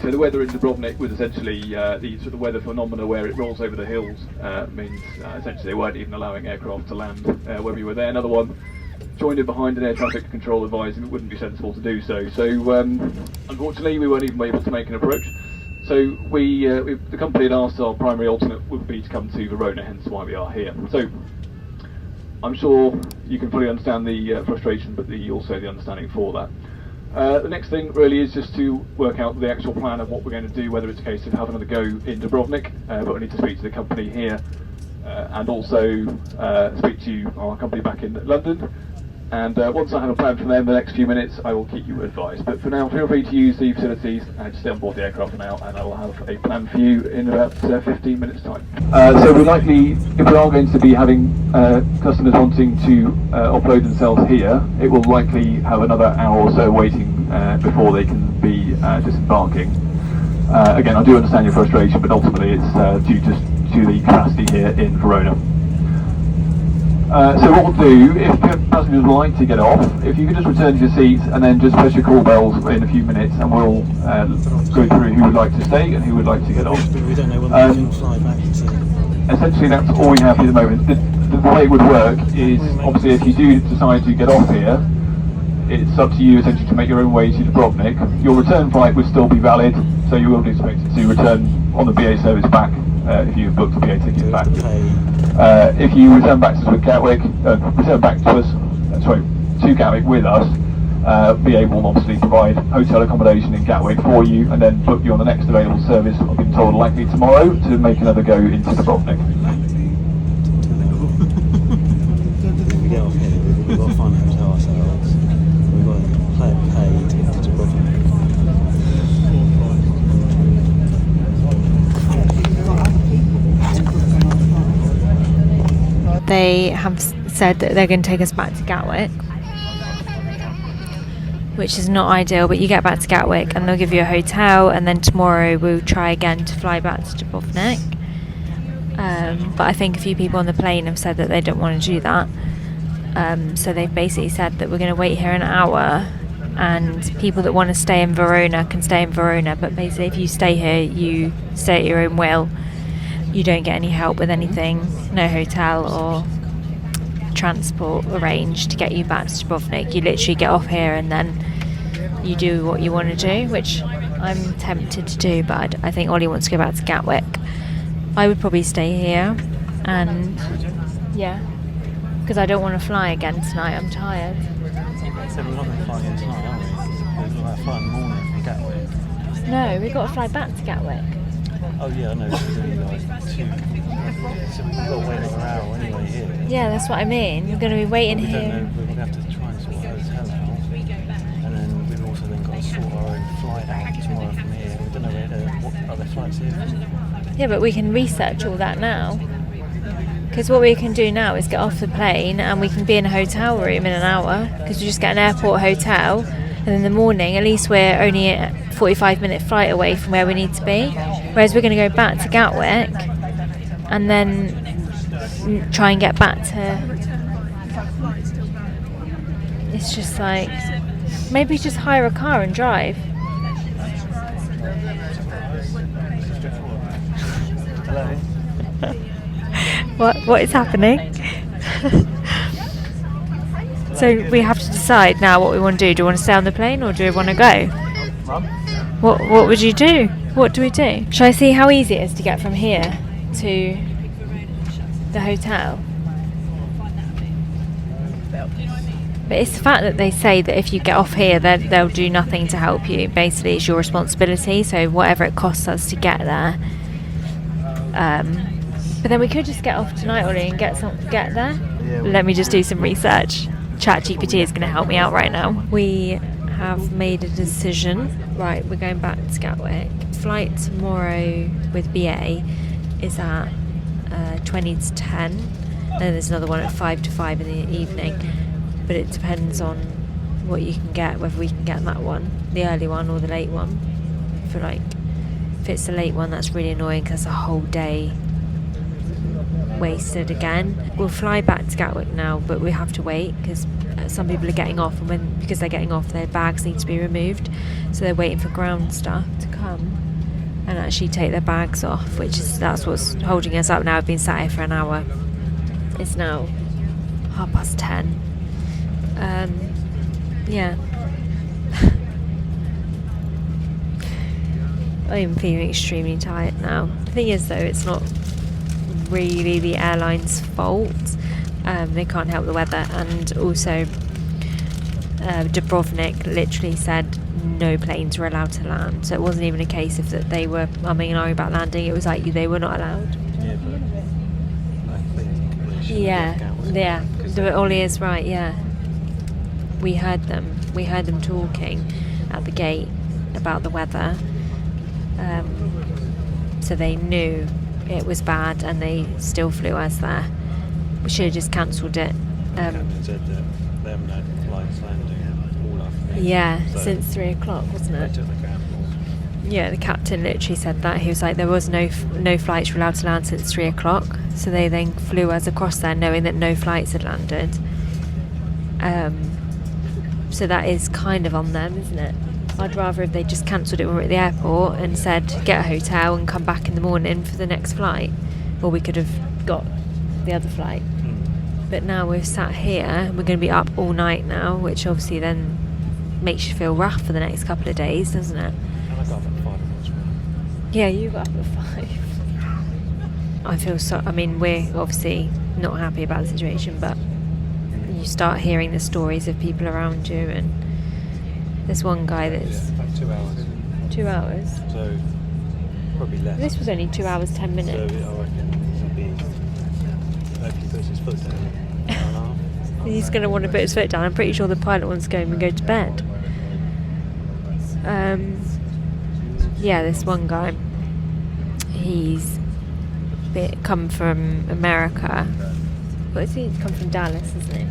So the weather in Dubrovnik was essentially the sort of weather phenomena where it rolls over the hills. Means essentially they weren't even allowing aircraft to land when we were there. Another one joined in behind an air traffic control advising it wouldn't be sensible to do so. So unfortunately we weren't even able to make an approach. So the company had asked our primary alternate would be to come to Verona, hence why we are here. So I'm sure you can fully understand the frustration, but also the understanding for that. The next thing really is just to work out the actual plan of what we're going to do, whether it's a case of having another go in Dubrovnik, but we need to speak to the company here and also speak to our company back in London. And once I have a plan from them, the next few minutes I will keep you advised. But for now, feel free to use the facilities and just stay on board the aircraft for now, and I will have a plan for you in about 15 minutes time. So we're likely, if we are going to be having customers wanting to offload themselves here, it will likely have another hour or so waiting before they can be disembarking. Again, I do understand your frustration, but ultimately it's due to the capacity here in Verona. So what we'll do, if passengers would like to get off, if you could just return to your seats and then just press your call bells in a few minutes, and we'll go through who would like to stay and who would like to get off. We don't know when we can fly back to. Essentially that's all we have at the moment. The way it would work is, obviously if you do decide to get off here, it's up to you essentially to make your own way to Dubrovnik. Your return flight would still be valid, so you will be expected to return on the BA service back if you've booked a BA ticket back. If you return back to Gatwick, to Gatwick with us, BA will obviously provide hotel accommodation in Gatwick for you, and then book you on the next available service. I've been told likely tomorrow to make another go into Dubrovnik. If we get off here, we've got to find a hotel ourselves. We've got to pay to get to Dubrovnik. They have said that they're going to take us back to Gatwick, which is not ideal, but you get back to Gatwick and they'll give you a hotel, and then tomorrow we'll try again to fly back to Dubrovnik. But I think a few people on the plane have said that they don't want to do that. So they've basically said that we're going to wait here an hour, and people that want to stay in Verona can stay in Verona, but basically if you stay here, you stay at your own will. You don't get any help with anything, no hotel or transport arranged to get you back to Dubrovnik. You literally get off here and then you do what you want to do, which I'm tempted to do, but I think Ollie wants to go back to Gatwick. I would probably stay here, and yeah, because I don't want to fly again tonight. I'm tired. So we're not going to fly again tonight, are we? We've got to fly in the morning from Gatwick. No, we've got to fly back to Gatwick. Oh yeah, I know, so we've got to wait another hour anyway here. Yeah, that's what I mean. We're going to be waiting We here. don't know, we're going to have to try and sort a hotel out, and then we've also then got to sort our own flight out tomorrow from here. We don't know what other flights here from. Yeah, but we can research all that now. Because what we can do now is get off the plane and we can be in a hotel room in an hour, because we just get an airport hotel, and in the morning at least we're only a 45-minute flight away from where we need to be. Whereas we're going to go back to Gatwick and then try and get back to... It's just like, maybe just hire a car and drive. Hello? What is happening? So we have to decide now what we want to do. Do we want to stay on the plane or do we want to go? Mum? What would you do? What do we do? Shall I see how easy it is to get from here to the hotel? But it's the fact that they say that if you get off here, they'll do nothing to help you. Basically, it's your responsibility. So whatever it costs us to get there. But then we could just get off tonight, Ollie, and get there. Yeah, Let me just do some research. ChatGPT is going to help me out right now. We have made a decision. Right, we're going back to Gatwick. Flight tomorrow with BA is at 20 to 10. Then there's another one at 5 to 5 in the evening. But it depends on what you can get, whether we can get that one, the early one or the late one. If it's the late one, that's really annoying because that's a whole day wasted again. We'll fly back to Gatwick now, but we have to wait because some people are getting off, and because they're getting off, their bags need to be removed, so they're waiting for ground staff to come and actually take their bags off, that's what's holding us up now. I've been sat here for an hour. It's now 10:30. Yeah. I'm feeling extremely tired now. The thing is though, it's not really the airline's fault. They can't help the weather, and also Dubrovnik literally said no planes were allowed to land, so it wasn't even a case of that they were umming and ahhing about landing. It was like they were not allowed. Yeah, Ollie is right. Yeah, we heard them talking at the gate about the weather, so they knew it was bad and they still flew us there. We should have just cancelled it. Captain said that they haven't had flights landing all afternoon. Yeah, so since 3 o'clock, wasn't it? They took the gamble. Yeah, the captain literally said that. He was like, there was no flights were allowed to land since 3 o'clock. So they then flew us across there knowing that no flights had landed. So that is kind of on them, isn't it? I'd rather if they just cancelled it when we were at the airport and said, get a hotel and come back in the morning for the next flight. Or we could have got the other flight. But now we're sat here, we're going to be up all night now, which obviously then makes you feel rough for the next couple of days, doesn't it? And I got up at 5 as well. Yeah, you got up at 5. I feel we're obviously not happy about the situation, but you start hearing the stories of people around you, and there's one guy that's... Yeah, like 2 hours. 2 hours? So, probably less. This was only 2 hours, 10 minutes. So, I reckon he'll be... Hopefully puts his foot down. He's going to want to put his foot down. I'm pretty sure the pilot wants to go home and go to bed. Yeah, this one guy, he's come from America. What is he? He's come from Dallas, isn't he?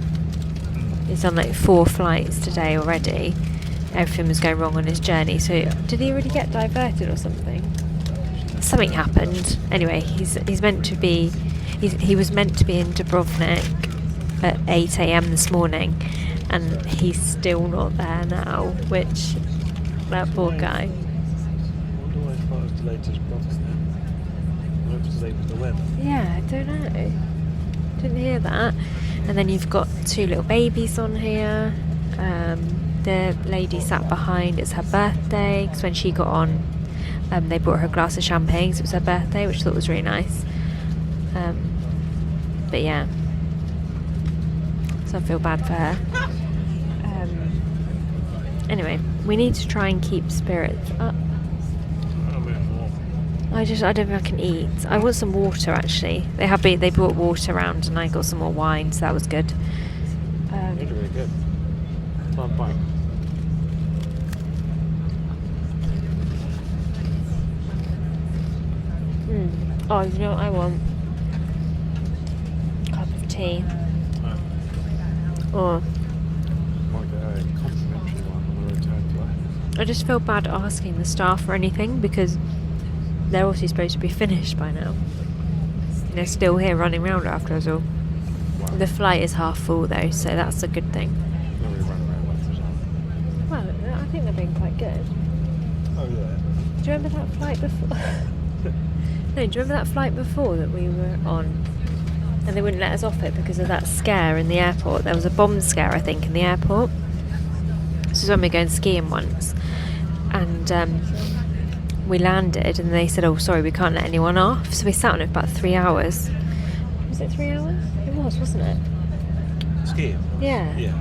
He's on like 4 flights today already. Everything was going wrong on his journey. So did he already get diverted or something? Something happened. Anyway, he was meant to be in Dubrovnik at 8 a.m. this morning, and he's still not there now, which, that poor guy. I wonder why his flight was delayed to Dubrovnik then. I hope it was delayed with the weather. Yeah, I don't know. Didn't hear that. And then you've got 2 little babies on here. The lady sat behind, it's her birthday, because when she got on, they brought her a glass of champagne, so it was her birthday, which I thought was really nice. But yeah, so I feel bad for her. Anyway, we need to try and keep spirits up. I don't think I can eat. I want some water actually. They brought water around and I got some more wine, so that was good. It's really good. Fun bite. Oh, you know what I want? A cup of tea. Or Might get a complimentary one on the return flight. I just feel bad asking the staff for anything because they're obviously supposed to be finished by now. They're still here running around after us all. Wow. The flight is half full though, so that's a good thing. Nobody run around with us. Well, I think they're being quite good. Oh yeah. Do you remember that flight before? No, do you remember that flight before that we were on? And they wouldn't let us off it because of that scare in the airport. There was a bomb scare, I think, in the airport. This is when we were going skiing once. And we landed and they said, oh, sorry, we can't let anyone off. So we sat on it for about 3 hours. Was it 3 hours? It was, wasn't it? Skiing? Yeah. Yeah.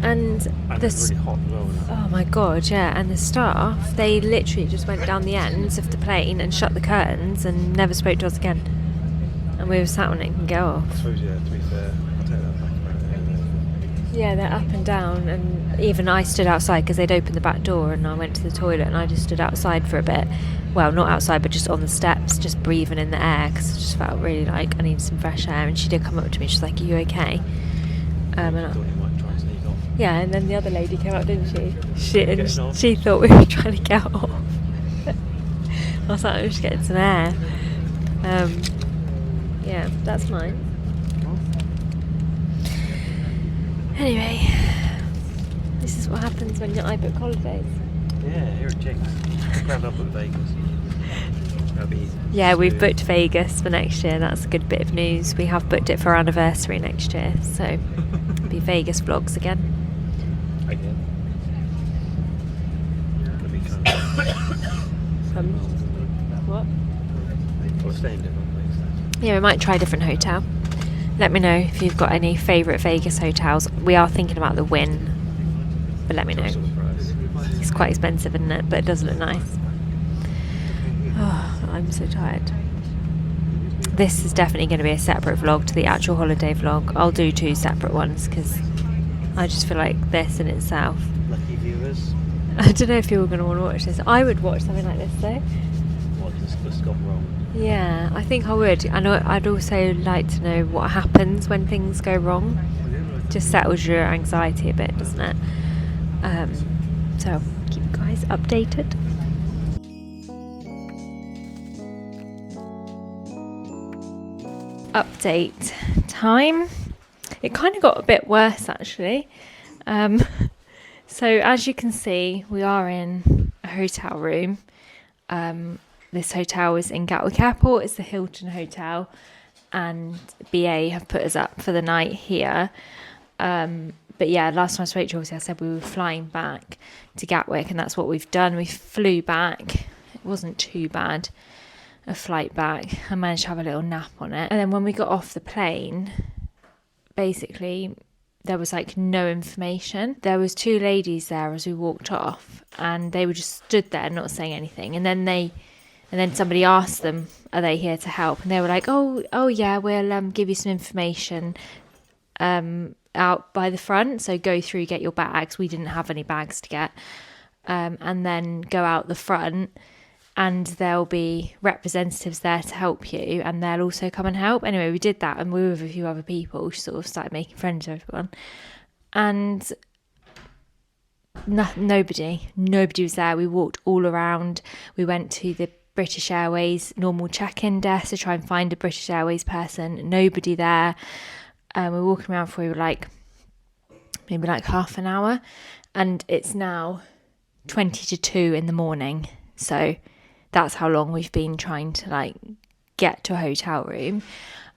And it's really hot as well, isn't it? oh my god, yeah. And the staff, they literally just went down the ends of the plane and shut the curtains and never spoke to us again. And we were sat on it and go off. I suppose, yeah, to be fair, I'll take that back about it. Yeah, they're up and down, and even I stood outside because they'd opened the back door and I went to the toilet and I just stood outside for a bit. Well, not outside, but just on the steps, just breathing in the air because I just felt really like I needed some fresh air. And she did come up to me, she's like, are you okay? And I thought you might try and sneak off. yeah, and then the other lady came up, didn't she? Getting off. She thought we were trying to get off. I was like, I'm just getting some air. Yeah, that's mine. Anyway, this is what happens when I book holidays. Yeah, you're a jinx. Grab up at Vegas. That'll be easy. Yeah, we've booked Vegas for next year. That's a good bit of news. We have booked it for our anniversary next year, so it'll be Vegas vlogs again. Again. Could be kind of. What? Or stay in different places. Yeah, we might try a different hotel. Let me know if you've got any favourite Vegas hotels. We are thinking about the Wynn, but let me know. It's quite expensive, isn't it? But it does look nice. Oh, I'm so tired. This is definitely going to be a separate vlog to the actual holiday vlog. I'll do 2 separate ones because I just feel like this in itself. Lucky viewers. I don't know if you're going to want to watch this. I would watch something like this though. What has gone wrong? Yeah, I think I would. I know. I'd also like to know what happens when things go wrong. Just settles your anxiety a bit, doesn't it? So I'll keep you guys updated. Update time. It kind of got a bit worse actually. So as you can see, we are in a hotel room. This hotel is in Gatwick Airport. It's the Hilton Hotel, and BA have put us up for the night here. But yeah, last time I spoke to Rosie, I said we were flying back to Gatwick, and that's what we've done. We flew back. It wasn't too bad, a flight back. I managed to have a little nap on it. And then when we got off the plane, basically, there was like no information. There was 2 ladies there as we walked off, and they were just stood there not saying anything. And then somebody asked them, are they here to help? And they were like, oh yeah, we'll give you some information out by the front. So go through, get your bags. We didn't have any bags to get. And then go out the front, and there'll be representatives there to help you, and they'll also come and help. Anyway, we did that, and we were with a few other people. We sort of started making friends with everyone. And nobody was there. We walked all around. We went to the British Airways normal check-in desk to try and find a British Airways person. Nobody there. We were walking around for maybe like half an hour, and it's now 20 to 2 in the morning. So that's how long we've been trying to like get to a hotel room.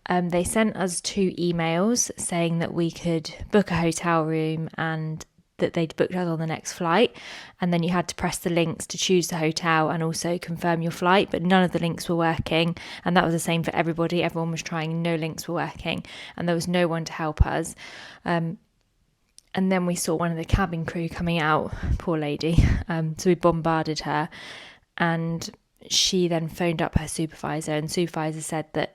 They sent us 2 emails saying that we could book a hotel room and that they'd booked us on the next flight, and then you had to press the links to choose the hotel and also confirm your flight, but none of the links were working, and that was the same for everybody. Everyone was trying, no links were working, and there was no one to help us. And then we saw one of the cabin crew coming out, poor lady, so we bombarded her, and she then phoned up her supervisor, and supervisor said that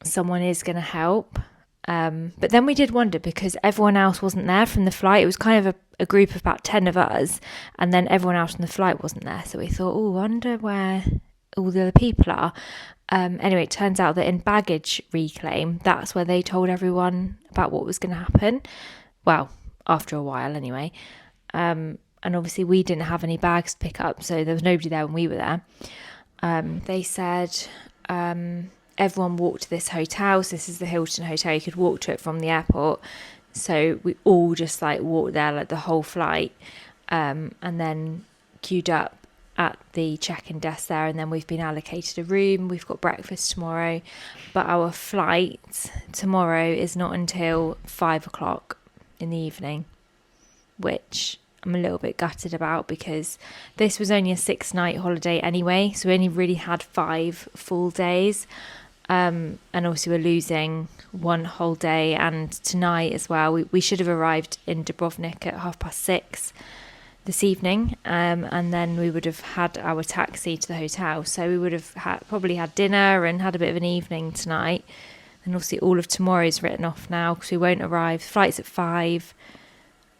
someone is going to help. But then we did wonder, because everyone else wasn't there from the flight. It was kind of a group of about 10 of us, and then everyone else on the flight wasn't there. So we thought, wonder where all the other people are. Anyway, it turns out that in baggage reclaim, that's where they told everyone about what was going to happen. Well, after a while anyway. And obviously we didn't have any bags to pick up, so there was nobody there when we were there. They said everyone walked to this hotel. So this is the Hilton Hotel. You could walk to it from the airport. So we all just like walked there like the whole flight, and then queued up at the check-in desk there, and then we've been allocated a room. We've got breakfast tomorrow, but our flight tomorrow is not until 5:00 in the evening, which I'm a little bit gutted about, because this was only a 6-night holiday anyway, so we only really had 5 full days. And also we're losing 1 whole day, and tonight as well. We should have arrived in Dubrovnik at 6:30 this evening, and then we would have had our taxi to the hotel. So we would have probably had dinner and had a bit of an evening tonight. And obviously all of tomorrow's written off now because we won't arrive. Flight's at 5.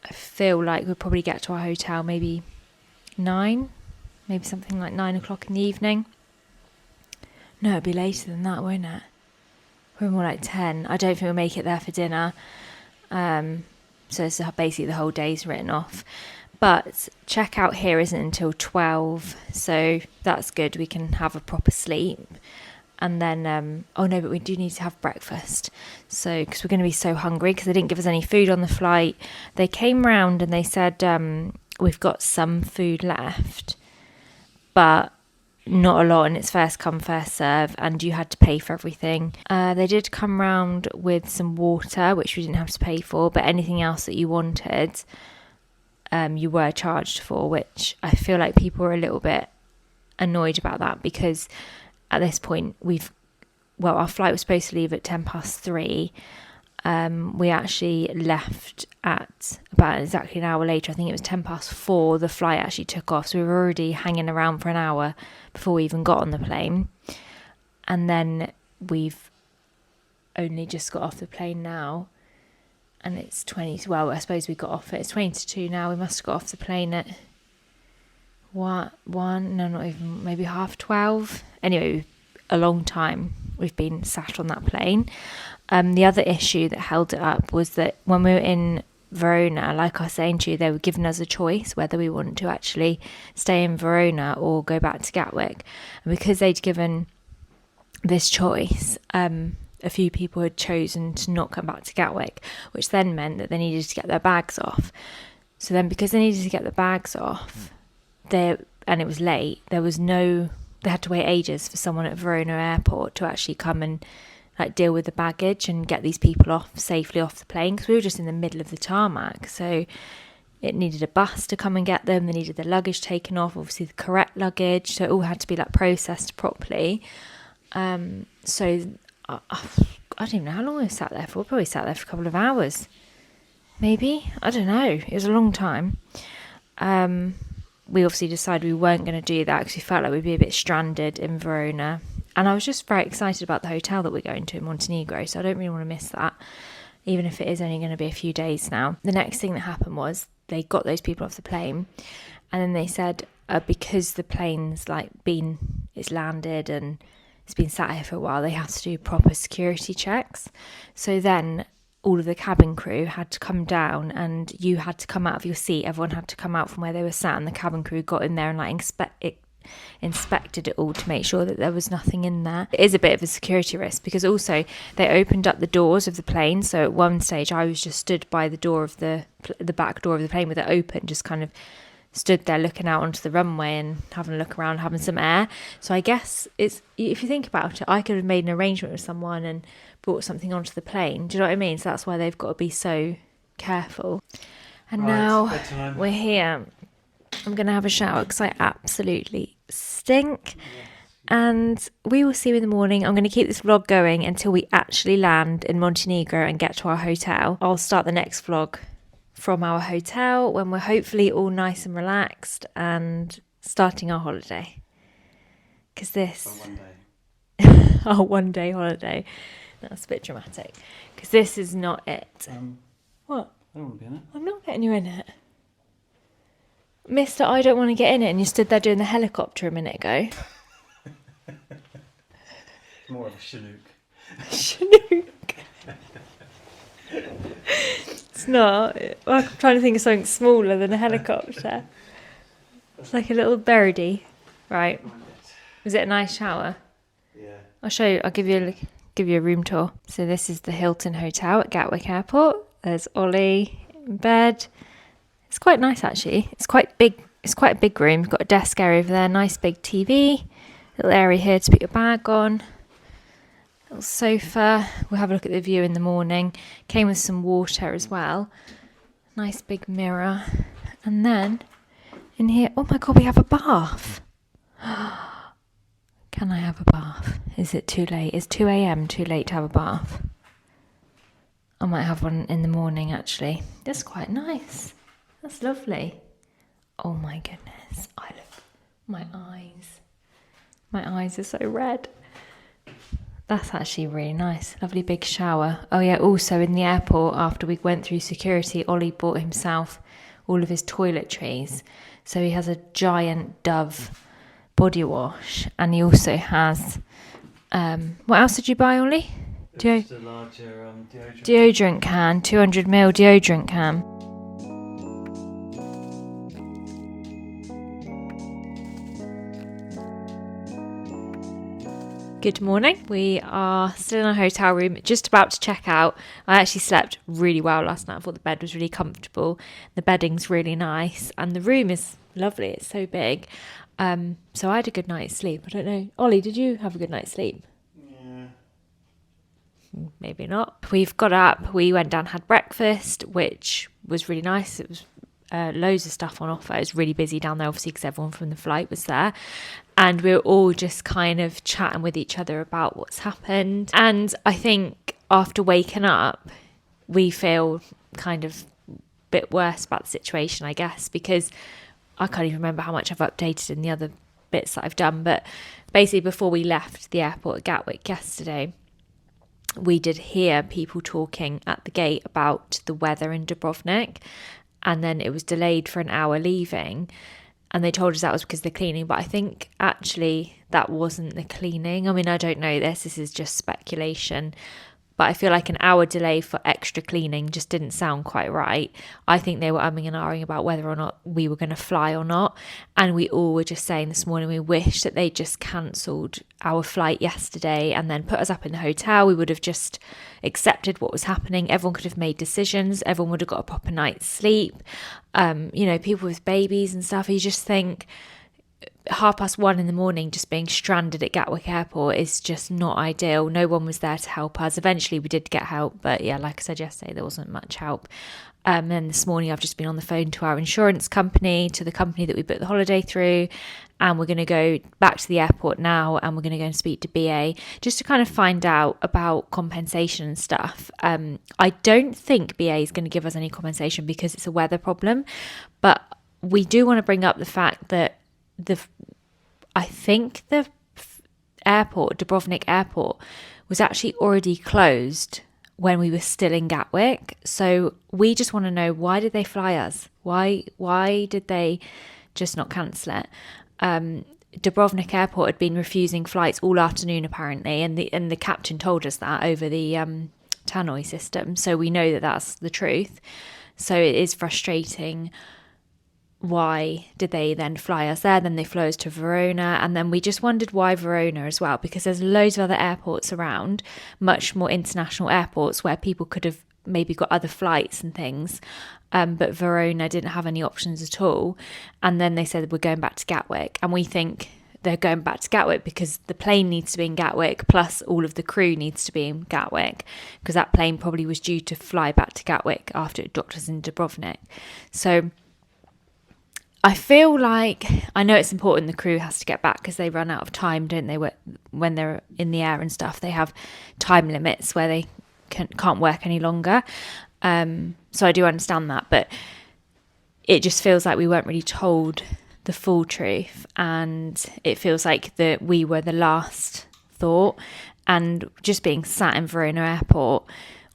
I feel like we'll probably get to our hotel maybe 9, maybe something like 9:00 in the evening. No, it'll be later than that, won't it? We're more like 10. I don't think we'll make it there for dinner. So it's basically the whole day's written off. But checkout here isn't until 12, so that's good. We can have a proper sleep. And then, but we do need to have breakfast. So, because we're going to be so hungry, because they didn't give us any food on the flight. They came round and they said, we've got some food left. but not a lot, and it's first come first serve, and you had to pay for everything. They did come round with some water, which we didn't have to pay for, but anything else that you wanted, you were charged for, which I feel like people were a little bit annoyed about that, because at this point our flight was supposed to leave at 3:10. We actually left at about exactly an hour later. I think it was 4:10 the flight actually took off, so we were already hanging around for an hour before we even got on the plane. And then we've only just got off the plane now, and it's I suppose we got off it's 20 to 2 now. We must have got off the plane at maybe 12:30. Anyway, a long time we've been sat on that plane. The other issue that held it up was that when we were in Verona, like I was saying to you, they were giving us a choice whether we wanted to actually stay in Verona or go back to Gatwick. And because they'd given this choice, a few people had chosen to not come back to Gatwick, which then meant that they needed to get their bags off. So then, because they needed to get the bags off, and it was late, they had to wait ages for someone at Verona airport to actually come and deal with the baggage and get these people safely off the plane, because we were just in the middle of the tarmac. So it needed a bus to come and get them. They needed the luggage taken off, obviously the correct luggage, so it all had to be processed properly. So I don't even know how long we sat there for. We probably sat there for a couple of hours, maybe, I don't know, it was a long time. We obviously decided we weren't going to do that because we felt like we'd be a bit stranded in Verona. And I was just very excited about the hotel that we're going to in Montenegro, so I don't really want to miss that, even if it is only going to be a few days now. The next thing that happened was they got those people off the plane, and then they said because the plane's it's landed and it's been sat here for a while, they have to do proper security checks. So then all of the cabin crew had to come down, and you had to come out of your seat. Everyone had to come out from where they were sat, and the cabin crew got in there and inspected it all to make sure that there was nothing in there. It is a bit of a security risk, because also they opened up the doors of the plane. So at one stage I was just stood by the door of the back door of the plane with it open, just kind of stood there looking out onto the runway and having a look around, having some air. So I guess if you think about it, I could have made an arrangement with someone and brought something onto the plane. Do you know what I mean? So that's why they've got to be so careful. And now we're here. I'm going to have a shower because I absolutely stink. And we will see you in the morning. I'm going to keep this vlog going until we actually land in Montenegro and get to our hotel. I'll start the next vlog from our hotel when we're hopefully all nice and relaxed and starting our holiday. Because this... For 1 day. Our 1 day holiday. That's a bit dramatic. Because this is not it. What? I don't want to be in it. I'm not getting you in it. Mister, I don't want to get in it, and you stood there doing the helicopter a minute ago. More of a Chinook. Chinook. It's not. I'm trying to think of something smaller than a helicopter. It's like a little birdie. Right. Was it a nice shower? Yeah. I'll show you. I'll give you a room tour. So this is the Hilton Hotel at Gatwick Airport. There's Ollie in bed. It's quite nice actually. It's quite big. It's quite a big room. You've got a desk area over there, nice big TV, little area here to put your bag on, little sofa. We'll have a look at the view in the morning. Came with some water as well. Nice big mirror. And then in here, oh my god, we have a bath. Can I have a bath? Is it too late? Is 2 a.m. too late to have a bath? I might have one in the morning actually. That's quite nice. That's lovely. Oh my goodness. My eyes are so red. That's actually really nice. Lovely big shower. Oh yeah, also in the airport, after we went through security, Ollie bought himself all of his toiletries. So he has a giant Dove body wash, and he also has what else did you buy, Ollie? Just a larger deodorant can, 200ml deodorant can. Good morning. We are still in our hotel room, just about to check out. I actually slept really well last night. I thought the bed was really comfortable. The bedding's really nice and the room is lovely. It's so big. So I had a good night's sleep. I don't know. Ollie, did you have a good night's sleep? Yeah. Maybe not. We've got up, we went down, had breakfast, which was really nice. It was loads of stuff on offer. It was really busy down there, obviously, because everyone from the flight was there. And we were all just kind of chatting with each other about what's happened. And I think after waking up, we feel kind of a bit worse about the situation, I guess, because I can't even remember how much I've updated in the other bits that I've done. But basically, before we left the airport at Gatwick yesterday, we did hear people talking at the gate about the weather in Dubrovnik, and then it was delayed for an hour leaving, and they told us that was because of the cleaning, but I think actually that wasn't the cleaning. I mean, I don't know this is just speculation, but I feel like an hour delay for extra cleaning just didn't sound quite right. I think they were umming and ahhing about whether or not we were going to fly or not. And we all were just saying this morning we wish that they just cancelled our flight yesterday and then put us up in the hotel. We would have just accepted what was happening. Everyone could have made decisions. Everyone would have got a proper night's sleep. People with babies and stuff, you just think 1:30 in the morning just being stranded at Gatwick Airport is just not ideal. No one was there to help us. Eventually we did get help, but yeah, like I said yesterday, there wasn't much help. And this morning I've just been on the phone to our insurance company, to the company that we booked the holiday through, and we're going to go back to the airport now, and we're going to go and speak to BA just to kind of find out about compensation and stuff. I don't think BA is going to give us any compensation because it's a weather problem, but we do want to bring up the fact that I think the airport, Dubrovnik Airport, was actually already closed when we were still in Gatwick. So we just want to know, why did they fly us? Why did they just not cancel it? Dubrovnik Airport had been refusing flights all afternoon apparently, and the captain told us that over the tannoy system. So we know that that's the truth. So it is frustrating. Why did they then fly us there? Then they flew us to Verona, and then we just wondered why Verona as well, because there's loads of other airports around, much more international airports where people could have maybe got other flights and things, but Verona didn't have any options at all. And then they said we're going back to Gatwick, and we think they're going back to Gatwick because the plane needs to be in Gatwick, plus all of the crew needs to be in Gatwick, because that plane probably was due to fly back to Gatwick after it docked us in Dubrovnik. So I feel like, I know it's important the crew has to get back because they run out of time, don't they? When they're in the air and stuff, they have time limits where they can't work any longer. So I do understand that, but it just feels like we weren't really told the full truth, and it feels like that we were the last thought. And just being sat in Verona Airport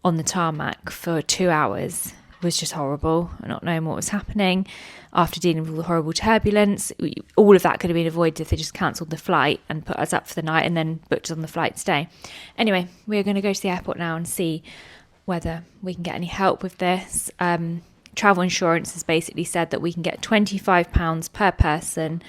on the tarmac for 2 hours was just horrible, not knowing what was happening after dealing with all the horrible turbulence. All of that could have been avoided if they just cancelled the flight and put us up for the night and then booked us on the flight today. Anyway, we're going to go to the airport now and see whether we can get any help with this. Travel insurance has basically said that we can get £25 per person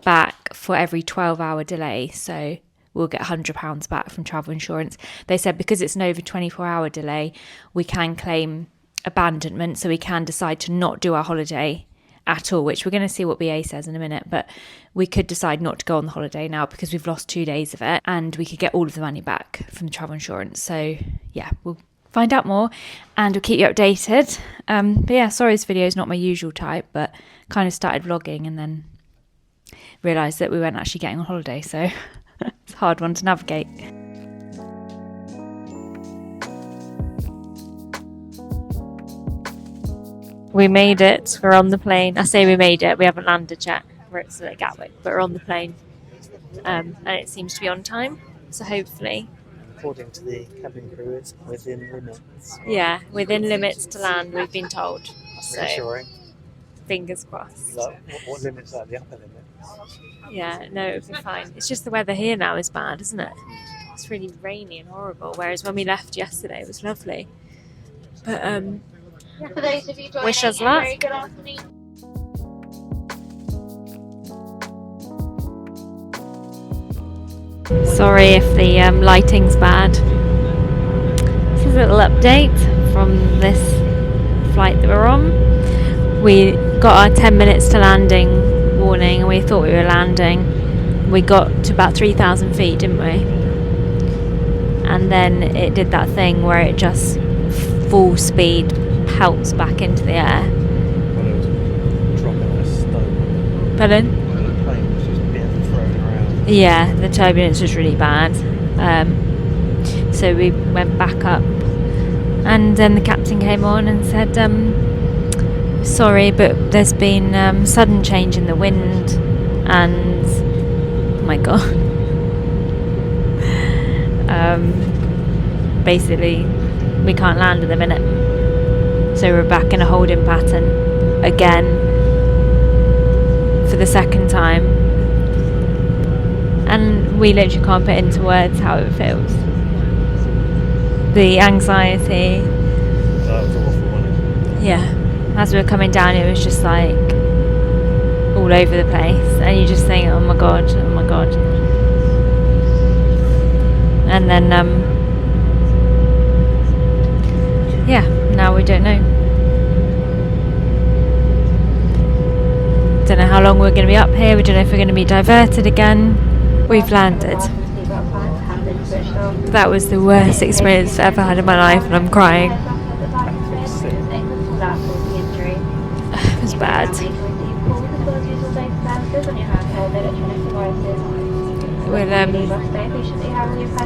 back for every 12-hour delay, so we'll get £100 back from travel insurance. They said because it's an over 24-hour delay, we can claim abandonment, so we can decide to not do our holiday at all, which we're going to see what BA says in a minute, but we could decide not to go on the holiday now because we've lost 2 days of it, and we could get all of the money back from travel insurance. So yeah, we'll find out more and we'll keep you updated. But yeah, sorry this video is not my usual type, but kind of started vlogging and then realised that we weren't actually getting on holiday, so it's a hard one to navigate. We made it. We're on the plane. I say we made it. We haven't landed yet. We're still at Gatwick, but we're on the plane. And it seems to be on time. So hopefully. According to the cabin crew, it's within limits. Yeah, within limits to land, we've been told. So Reassuring. fingers crossed. What limits are the upper limits? Yeah, no, it'll be fine. It's just the weather here now is bad, isn't it? It's really rainy and horrible. Whereas when we left yesterday, it was lovely. But For those of you joining, wish us luck. very good afternoon. Sorry if the lighting's bad. This is a little update from this flight that we're on. We got our 10 minutes to landing morning and we thought we were landing. We got to about 3,000 feet, didn't we? And then it did that thing where it just full speed pelts back into the air. Well, it was dropping like a stone. Pardon? Well, the plane was just being thrown around. Yeah, the turbulence was really bad. So we went back up, and then the captain came on and said, sorry, but there's been sudden change in the wind, and oh my god. Basically, we can't land at the minute. So we're back in a holding pattern again for the second time. And we literally can't put into words how it feels. The anxiety. That was awful, wasn't it? Yeah. As we were coming down, it was just like all over the place. And you just think, oh my god, oh my god. And then, yeah, now we don't know. Don't know how long we're going to be up here. We don't know if we're going to be diverted again. We've landed. That was the worst experience I've ever had in my life, and I'm crying. It was bad. We'll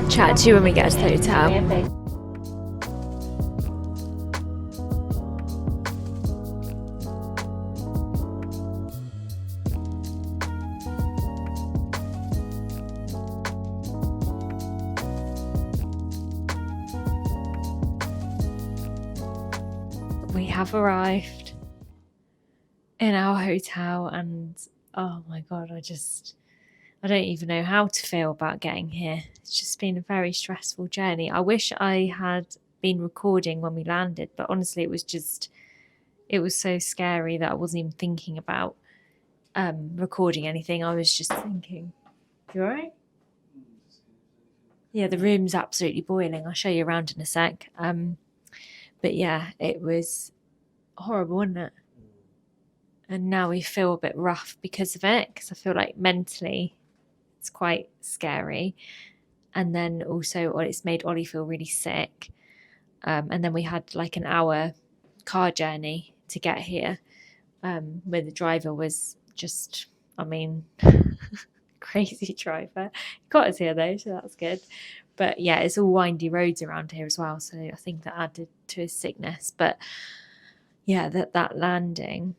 chat to you when we get to the hotel. We have arrived in our hotel, and oh my god, I don't even know how to feel about getting here. It's just been a very stressful journey. I wish I had been recording when we landed, but honestly it was so scary that I wasn't even thinking about recording anything. I was just thinking, you alright? Yeah, the room's absolutely boiling. I'll show you around in a sec. But yeah, it was horrible, wasn't it? And now we feel a bit rough because of it, because I feel like mentally it's quite scary. And then also it's made Ollie feel really sick. And then we had like an hour car journey to get here, where the driver was just, I mean, crazy driver. Got us here though, so that's good. But yeah, it's all windy roads around here as well, so I think that added to his sickness. But yeah, that landing,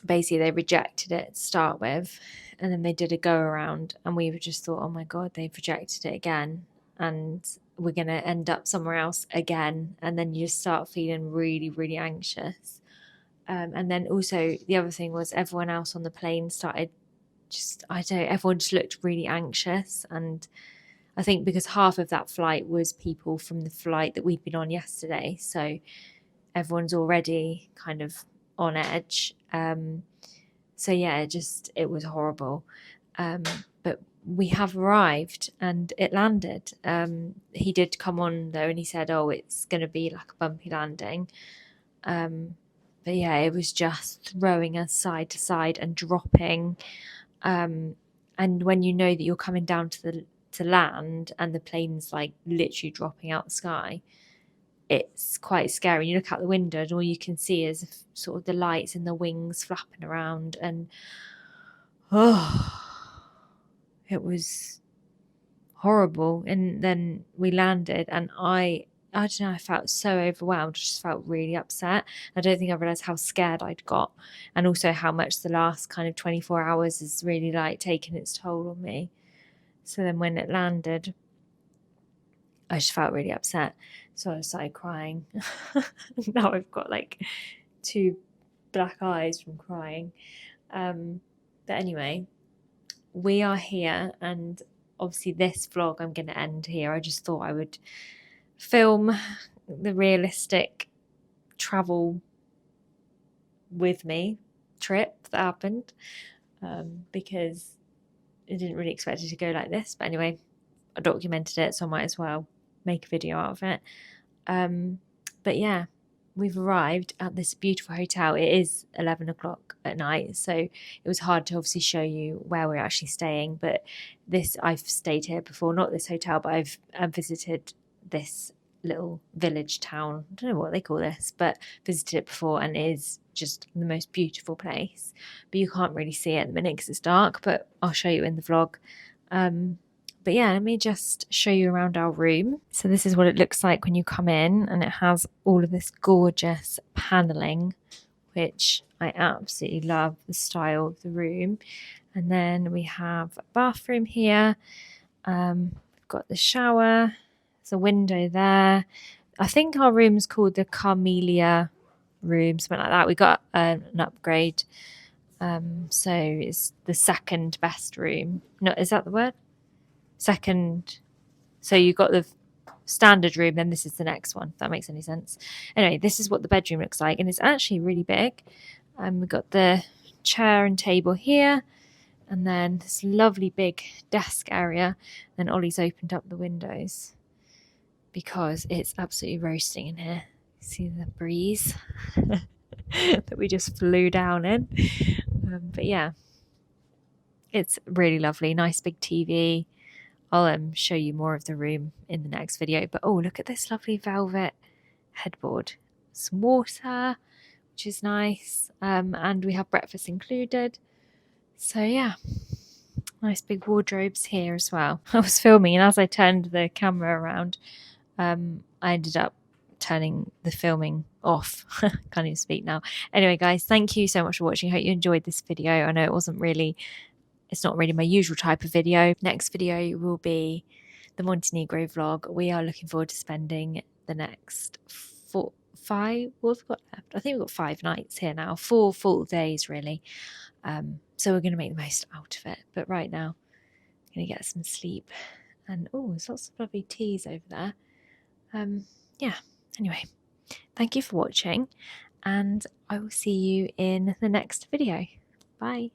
basically they rejected it to start with, and then they did a go around, and we just thought, oh my god, they've rejected it again, and we're going to end up somewhere else again. And then you just start feeling really, really anxious. And then also the other thing was everyone else on the plane started everyone just looked really anxious. And I think because half of that flight was people from the flight that we'd been on yesterday, so everyone's already kind of on edge. So yeah, it was horrible. But we have arrived and it landed. He did come on though, and he said, oh, it's going to be like a bumpy landing. But yeah, it was just throwing us side to side and dropping. And when you know that you're coming down to land and the plane's like literally dropping out the sky, it's quite scary. You look out the window and all you can see is sort of the lights and the wings flapping around, and it was horrible. And then we landed, and I don't know, I felt so overwhelmed. I just felt really upset. I don't think I realised how scared I'd got, and also how much the last kind of 24 hours has really like taken its toll on me. So then when it landed, I just felt really upset. So I started crying. Now I've got like 2 black eyes from crying. But anyway, we are here, and obviously this vlog I'm going to end here. I just thought I would film the realistic travel with me trip that happened, because I didn't really expect it to go like this. But anyway, I documented it, so I might as well make a video out of it. But yeah, we've arrived at this beautiful hotel. It is 11 o'clock at night, so it was hard to obviously show you where we're actually staying. But this, I've stayed here before, not this hotel, but I've visited this little village town. I don't know what they call this, but visited it before, and it is just the most beautiful place. But you can't really see it at the minute because it's dark, but I'll show you in the vlog. But yeah, let me just show you around our room. So this is what it looks like when you come in, and it has all of this gorgeous paneling, which I absolutely love the style of the room. And then we have a bathroom here. We've got the shower. There's a window there. I think our room's called the Carmelia room, something like that. We got an upgrade. So it's the second best room. No, is that the word? Second. So you got the standard room, then this is the next one, if that makes any sense. Anyway, this is what the bedroom looks like, and it's actually really big. We've got the chair and table here, and then this lovely big desk area. Then Ollie's opened up the windows because it's absolutely roasting in here. See the breeze that we just flew down in. But yeah, it's really lovely. Nice big TV. I'll show you more of the room in the next video. But oh, look at this lovely velvet headboard. Some water, which is nice. And we have breakfast included. So yeah, nice big wardrobes here as well. I was filming, and as I turned the camera around, I ended up turning the filming off. Can't even speak now. Anyway, guys, thank you so much for watching. I hope you enjoyed this video. I know it's not really my usual type of video. Next video will be the Montenegro vlog. We are looking forward to spending the next 5, what have we got left? I think we've got 5 nights here now, 4 full days really. So we're going to make the most out of it. But right now, I'm going to get some sleep. And oh, there's lots of lovely teas over there. Yeah, anyway, thank you for watching, and I will see you in the next video. Bye.